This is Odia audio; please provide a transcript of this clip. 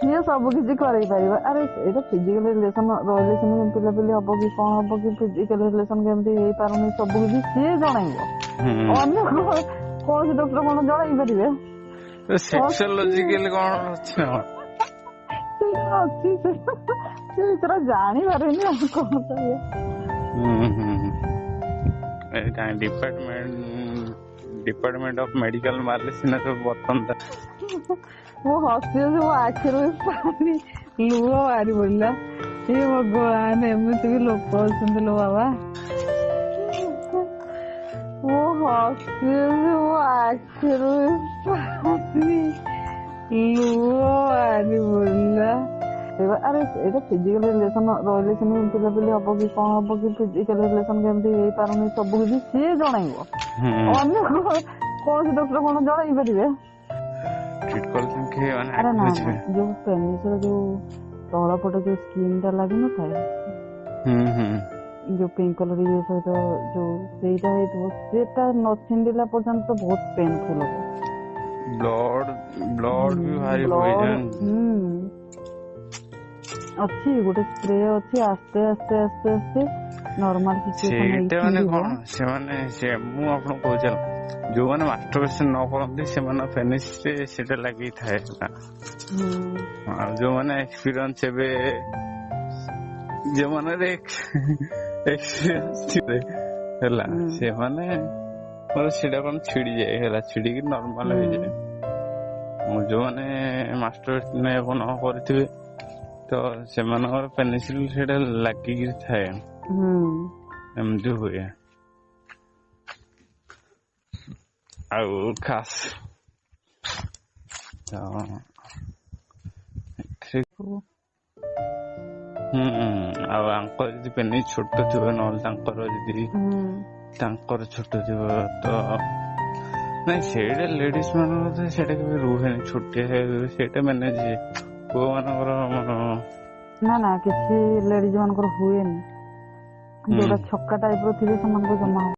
ସିଏ ସବୁ କିଛି କରେଇ ପାରିବ। ଆରେ ଏଇଟା ଫିଜିକାଲ ରିଲେସନ ରହିଲେ ସିନା ପିଲାପିଲି ହବ କି କଣ ହବ କି ଫିଜିକାଲ ରିଲେସନ କେମିତି ହେଇପାରୁନି ସବୁ କିଛି ସିଏ ଜଣେଇବ। ଅନ୍ୟ କୌଣସି ଡକ୍ଟର କଣ ଜଣେଇ ପାରିବେ? ସେକ୍ସୋଲୋଜିକାଲି କଣ ଅଛି ନା ସେଇଟା ଅଛି ସେ ବିଷୟରେ ଜାଣିପାରେନି ଆଉ କଣ କହିବା। ଏଇଟା ଡିପାର୍ଟମେଣ୍ଟ ଅଫ ମେଡିକାଲ ମାରିଲେ ସିନା ସବୁ ବତନ୍ତା। ମୁଁ ହସି ହସି ମୋ ଆଖିରୁ ପାଣି ଲୁହ ବାହାରି ପଡିଲା। ହେ ଭଗବାନ, ଏମିତି ବି ଲୋକ ଅଛନ୍ତି ଲୋ ବାବା। ମୁଁ ହସି ହସି ମୋ ଆଖିରୁ ପାଣି ଲୁହ ବାହାରି ପଡିଲା। ଆରେ ଏଇଟା ଫିଜିକାଲ ରିଲେସନ ରହିଲେ ସିନା ପିଲାପିଲି ହବ କି କଣ ହବ କି ଫିଜିକାଲ ରିଲେସନ କେମିତି ହେଇପାରୁନି ସବୁ କିଛି ସିଏ ଜଣେଇବ। ଅନ୍ୟ କୌଣସି ଡକ୍ଟର କଣ ଜଣେଇ ପାରିବେ? ଆରେ ନା ଯୋଉ ପେନିସର ଯୋଉ ତଳ ପଟେ ଯୋଉ ସ୍କିନ୍ ଟା ଲାଗିନଥାଏ ଯୋଉ ପିଙ୍କ କଲର ଇଏ ସହିତ ଯୋଉ ସେଇଟା ହେଇଥିବ, ସେଟା ନ ଛିଣ୍ଡିଲା ପର୍ଯ୍ୟନ୍ତ ବହୁତ ପେନଫୁଲ ହବ। ବ୍ଲଡ ବି ବାହାରି ପଡେ। ଅଛି ଗୋଟେ ସ୍ପ୍ରେ ଅଛି, ଆସ୍ତେ ଆସ୍ତେ ଆସ୍ତେ ଆସ୍ତେ ନର୍ମାଲ ସିଚୁଏସନ ସେଇଟା ମାନେ ଛିଣ୍ଡିବ। କଣ ମୁଁ ଆପଣଙ୍କୁ କହୁଛି ଯୋଉମାନେ ମାଷ୍ଟରବେସନ ନ କରନ୍ତି ସେମାନଙ୍କ ପେନିସ ରେ ସେଇଟା ଲାଗିଥାଏ। ଆଉ ଯୋଉମାନେ ଏକ୍ସପିରିଏନ୍ସ ଏବେ ଯୋଉମାନେ ହେଲା ସେମାନେ ସେଇଟା କଣ ଛିଡିଯାଏ ହେଲା, ଛିଡିକି ନର୍ମାଲ ହେଇଯାଏ। ଯୋଉମାନେ ମାଷ୍ଟରବେସନ ନ କରିଥିବେ ତ ସେମାନଙ୍କର ପେନିସିଲ ସେଇଟା ଲାଗିକି ଥାଏ। ଏମିତି ହୁଏ। ଆଉ ଖାସ ଆଉ ଆଙ୍କର ଯଦି ପେନିସ ଛୋଟ ଥିବ, ନହେଲେ ତାଙ୍କର ଛୋଟ ଥିବ ତ ନାଇଁ ସେଇଟା ଲେଡିଜ ମାନଙ୍କର ସେଇଟା କେବେ ରୁହେନି ଛୋଟିଆ ସେଇଟା ମ୍ୟାନେଜ ପୁଅ ମାନଙ୍କର ନା କିଛି ଲେଡିଜ ମାନଙ୍କର ହୁଏନି। ଯୋଉଟା ଛକା ଟାଇପ ର ଥିବେ ସେମାନଙ୍କୁ ଜମା